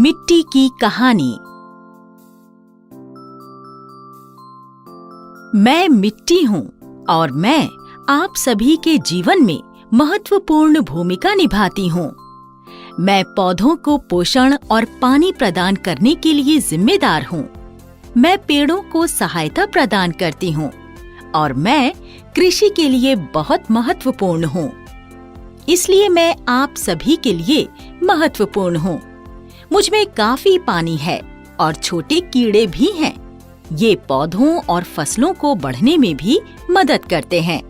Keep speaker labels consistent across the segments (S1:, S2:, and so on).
S1: मिट्टी की कहानी। मैं मिट्टी हूँ और मैं आप सभी के जीवन में महत्वपूर्ण भूमिका निभाती हूँ। मैं पौधों को पोषण और पानी प्रदान करने के लिए जिम्मेदार हूँ। मैं पेड़ों को सहायता प्रदान करती हूँ और मैं कृषि के लिए बहुत महत्वपूर्ण हूँ। इसलिए मैं आप सभी के लिए महत्वपूर्ण हूँ। मुझ में काफी पानी है और छोटे कीड़े भी हैं। ये पौधों और फसलों को बढ़ने में भी मदद करते हैं।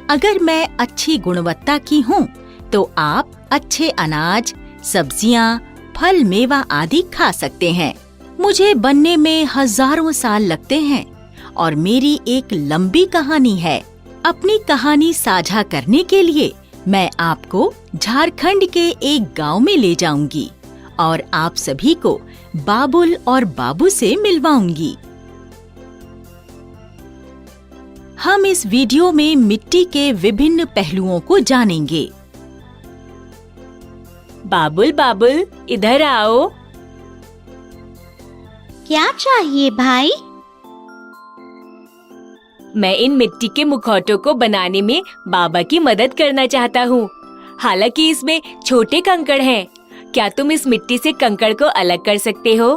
S1: अगर मैं अच्छी गुणवत्ता की हूँ, तो आप अच्छे अनाज, सब्जियाँ, फल, मेवा आदि खा सकते हैं। मुझे बनने में हजारों साल लगते हैं और मेरी एक लंबी कहानी है। अपनी कहानी साझा करने के लिए मैं आपको झारखंड के एक गांव में ले जाऊंगी और आप सभी को बाबुल और बाबू से मिलवाऊंगी। हम इस वीडियो में मिट्टी के विभिन्न पहलुओं को जानेंगे।
S2: बाबुल बाबुल, इधर आओ।
S3: क्या चाहिए भाई?
S2: मैं इन मिट्टी के मुखौटों को बनाने में बाबा की मदद करना चाहता हूँ। हालांकि इसमें छोटे कंकड़ हैं। क्या तुम इस मिट्टी से कंकड़ को अलग कर सकते हो?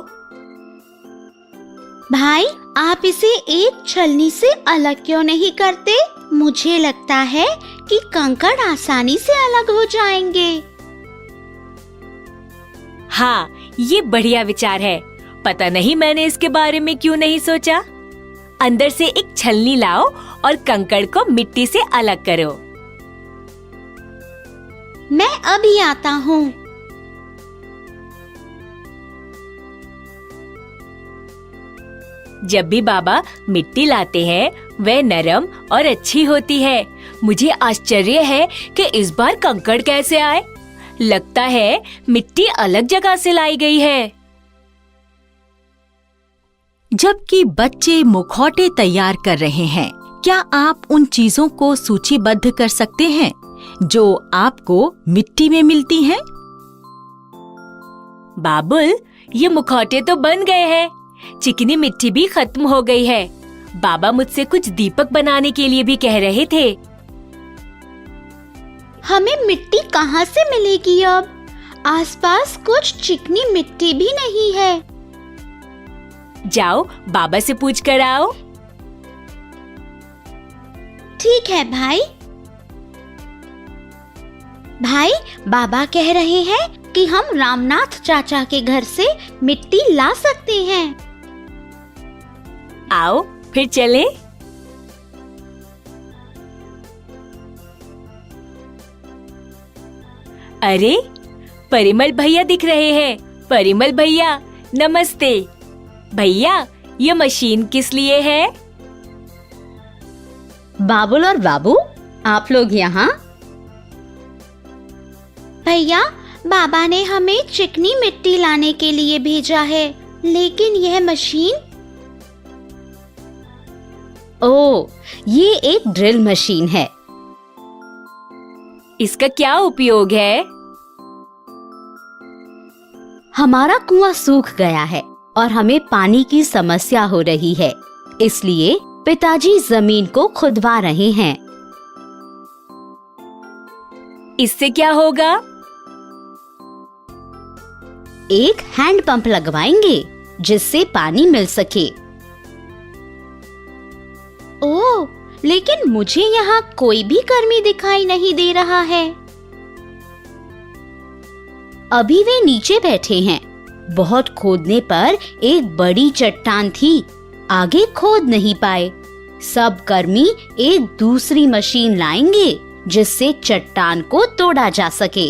S3: भाई, आप इसे एक छलनी से अलग क्यों नहीं करते? मुझे लगता है कि कंकड़ आसानी से अलग हो जाएंगे।
S2: हाँ, ये बढ़िया विचार है। पता नहीं मैंने इसके बारे में क्यों नहीं सोचा। अंदर से एक छलनी लाओ और कंकड़ को मिट्टी से अलग करो।
S3: मैं अभी आता हूँ।
S2: जब भी बाबा मिट्टी लाते हैं, वह नरम और अच्छी होती है। मुझे आश्चर्य है कि इस बार कंकड़ कैसे आए। लगता है मिट्टी अलग जगह से लाई गई है।
S1: जबकि बच्चे मुखौटे तैयार कर रहे हैं, क्या आप उन चीजों को सूचीबद्ध कर सकते हैं जो आपको मिट्टी में मिलती हैं?
S2: बाबुल, ये मुखौटे तो बन गए हैं। चिकनी मिट्टी भी खत्म हो गई है। बाबा मुझसे कुछ दीपक बनाने के लिए भी कह रहे थे।
S3: हमें मिट्टी कहाँ से मिलेगी अब? आसपास कुछ चिकनी मिट्टी भी नहीं है।
S2: जाओ, बाबा से पूछ कर आओ।
S3: ठीक है भाई। भाई, बाबा कह रहे हैं कि हम रामनाथ चाचा के घर से मिट्टी ला सकते हैं।
S2: आओ, फिर चलें। अरे, परिमल भैया दिख रहे हैं। परिमल भैया, नमस्ते। भैया, ये मशीन किस लिए है?
S4: बाबुल और बाबू, आप लोग यहाँ?
S3: भैया, बाबा ने हमें चिकनी मिट्टी लाने के लिए भेजा है, लेकिन यह मशीन?
S4: ओह, ये एक ड्रिल मशीन है।
S2: इसका क्या उपयोग है?
S4: हमारा कुआं सूख गया है और हमें पानी की समस्या हो रही है। इसलिए पिताजी जमीन को खुदवा रहे हैं।
S2: इससे क्या होगा?
S4: एक हैंड पंप लगवाएंगे जिससे पानी मिल सके।
S3: ओह, लेकिन मुझे यहाँ कोई भी कर्मी दिखाई नहीं दे रहा है।
S4: अभी वे नीचे बैठे हैं। बहुत खोदने पर एक बड़ी चट्टान थी। आगे खोद नहीं पाए। सब कर्मी एक दूसरी मशीन लाएंगे जिससे चट्टान को तोड़ा जा सके।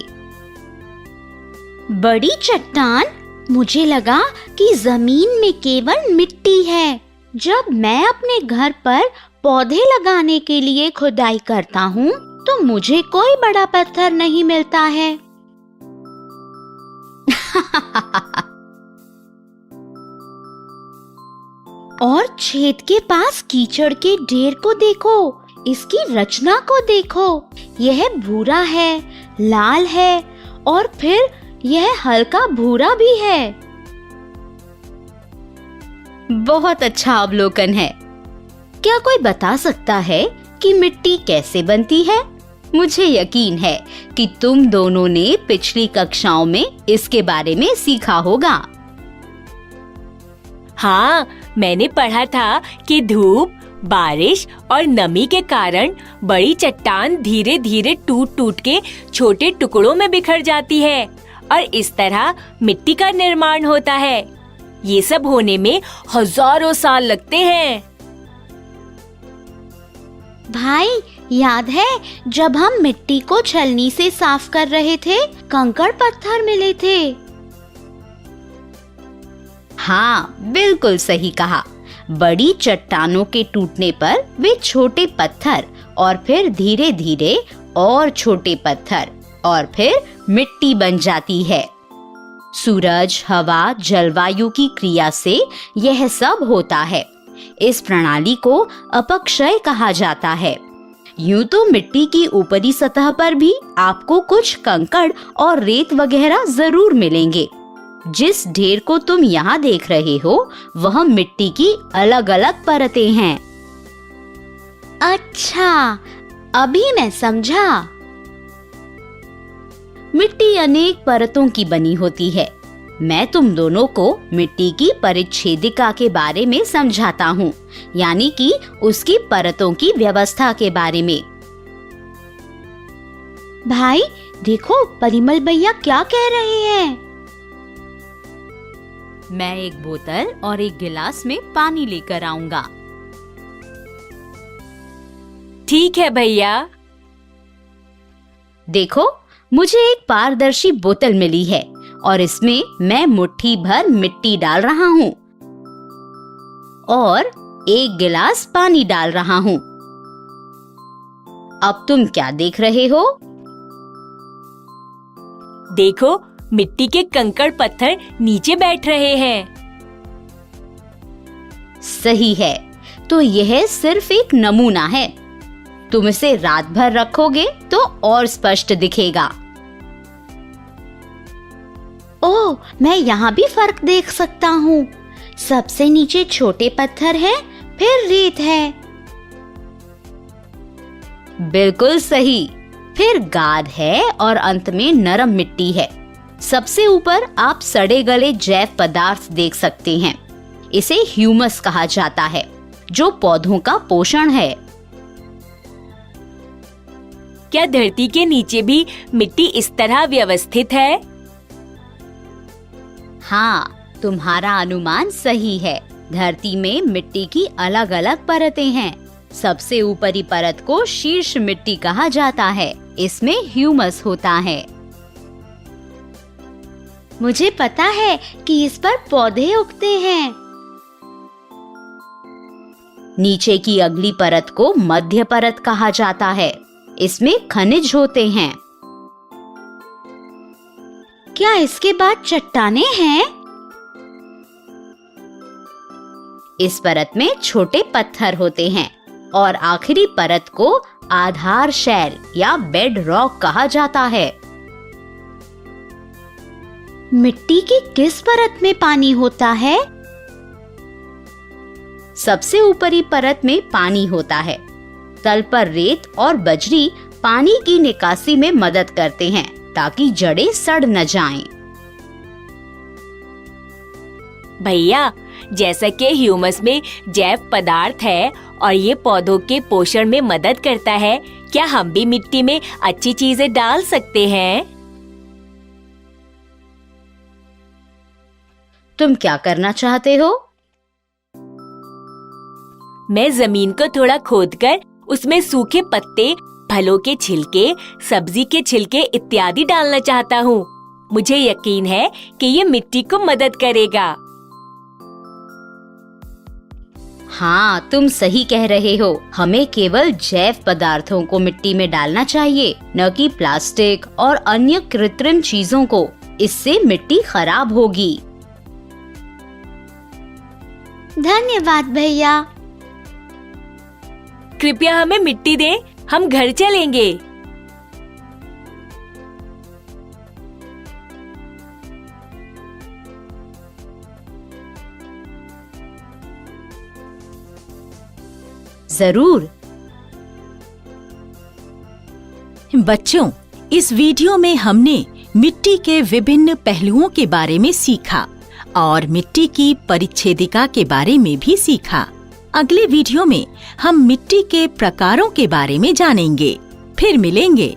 S3: बड़ी चट्टान? मुझे लगा कि जमीन में केवल मिट्टी है। जब मैं अपने घर पर पौधे लगाने के लिए खुदाई करता हूँ, तो मुझे कोई बड़ा पत्थर नहीं मिलता है। और छेद के पास कीचड़ के ढेर को देखो। इसकी रचना को देखो। यह भूरा है, लाल है और फिर यह हल्का भूरा भी है।
S4: बहुत अच्छा अवलोकन है। क्या कोई बता सकता है कि मिट्टी कैसे बनती है? मुझे यकीन है कि तुम दोनों ने पिछली कक्षाओं में इसके बारे में सीखा होगा।
S2: हाँ, मैंने पढ़ा था कि धूप, बारिश और नमी के कारण बड़ी चट्टान धीरे धीरे टूट टूट के छोटे टुकड़ों में बिखर जाती है और इस तरह मिट्टी का निर्माण होता है। ये सब होने में हजारों साल लगते हैं।
S3: भाई, याद है जब हम मिट्टी को छलनी से साफ कर रहे थे, कंकड़ पत्थर मिले थे।
S4: हाँ, बिल्कुल सही कहा। बड़ी चट्टानों के टूटने पर वे छोटे पत्थर और फिर धीरे धीरे और छोटे पत्थर और फिर मिट्टी बन जाती है। सूरज, हवा, जलवायु की क्रिया से यह सब होता है। इस प्रणाली को अपक्षय कहा जाता है। यूं तो मिट्टी की ऊपरी सतह पर भी आपको कुछ कंकड़ और रेत वगैरह जरूर मिलेंगे। जिस ढेर को तुम यहाँ देख रहे हो, वह मिट्टी की अलग अलग परतें हैं।
S3: अच्छा, अभी मैं समझा।
S4: मिट्टी अनेक परतों की बनी होती है। मैं तुम दोनों को मिट्टी की परिच्छेदिका के बारे में समझाता हूँ, यानी कि उसकी परतों की व्यवस्था के बारे में।
S3: भाई देखो, परिमल भैया क्या कह रहे हैं।
S4: मैं एक बोतल और एक गिलास में पानी लेकर आऊंगा।
S2: ठीक है भैया।
S4: देखो, मुझे एक पारदर्शी बोतल मिली है और इसमें मैं मुट्ठी भर मिट्टी डाल रहा हूँ और एक गिलास पानी डाल रहा हूँ। अब तुम क्या देख रहे हो?
S2: देखो, मिट्टी के कंकड़ पत्थर नीचे बैठ रहे हैं।
S4: सही है। तो यह सिर्फ एक नमूना है। तुम इसे रात भर रखोगे तो और स्पष्ट दिखेगा।
S3: ओह, मैं यहाँ भी फर्क देख सकता हूँ। सबसे नीचे छोटे पत्थर हैं, फिर रेत है।
S4: बिल्कुल सही। फिर गाद है और अंत में नरम मिट्टी है। सबसे ऊपर आप सड़े गले जैव पदार्थ देख सकते हैं। इसे ह्यूमस कहा जाता है, जो पौधों का पोषण है।
S2: क्या धरती के नीचे भी मिट्टी इस तरह व्यवस्थित है?
S4: हाँ, तुम्हारा अनुमान सही है। धरती में मिट्टी की अलग अलग परतें हैं। सबसे ऊपरी परत को शीर्ष मिट्टी कहा जाता है। इसमें ह्यूमस होता है।
S3: मुझे पता है कि इस पर पौधे उगते हैं।
S4: नीचे की अगली परत को मध्य परत कहा जाता है। इसमें खनिज होते हैं।
S3: क्या इसके बाद चट्टानें हैं?
S4: इस परत में छोटे पत्थर होते हैं और आखिरी परत को आधार शैल या बेड रॉक कहा जाता है।
S3: मिट्टी की किस परत में पानी होता है?
S4: सबसे ऊपरी परत में पानी होता है। तल पर रेत और बजरी पानी की निकासी में मदद करते हैं ताकि जड़ें सड़ न जाएं।
S2: भैया, जैसा कि ह्यूमस में जैव पदार्थ है और ये पौधों के पोषण में मदद करता है, क्या हम भी मिट्टी में अच्छी चीजें डाल सकते हैं?
S4: तुम क्या करना चाहते हो?
S2: मैं जमीन को थोड़ा खोदकर उसमें सूखे पत्ते, फलों के छिलके, सब्जी के छिलके इत्यादि डालना चाहता हूँ। मुझे यकीन है कि ये मिट्टी को मदद करेगा।
S4: हाँ, तुम सही कह रहे हो। हमें केवल जैव पदार्थों को मिट्टी में डालना चाहिए, न कि प्लास्टिक और अन्य कृत्रिम चीजों को। इससे मिट्टी खराब होगी।
S3: धन्यवाद भैया।
S2: कृपया हमें मिट्टी दें, हम घर चलेंगे।
S4: जरूर।
S1: बच्चों, इस वीडियो में हमने मिट्टी के विभिन्न पहलुओं के बारे में सीखा और मिट्टी की परिच्छेदिका के बारे में भी सीखा। अगले वीडियो में हम मिट्टी के प्रकारों के बारे में जानेंगे। फिर मिलेंगे।